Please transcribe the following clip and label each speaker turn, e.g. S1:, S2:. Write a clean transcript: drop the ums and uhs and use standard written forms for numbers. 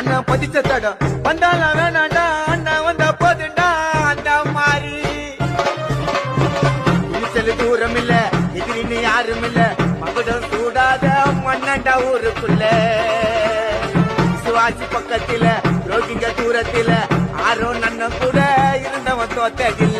S1: அண்ணன் பதிச்ச தடம் வந்தாலும் வேணாண்டா அண்ணன் வந்த போதுண்டா அந்த மாதிரி இனிச்சல் தூரம் இல்ல எதிரின்னு யாரும் இல்ல மகுடம் சூடாத மண்ணண்டா ஊருக்குள்ள சிவாஜி பக்கத்தில ரோகிங்க தூரத்தில ஆரோ நன்ன கூட இருந்தவன் தோத்ததில்ல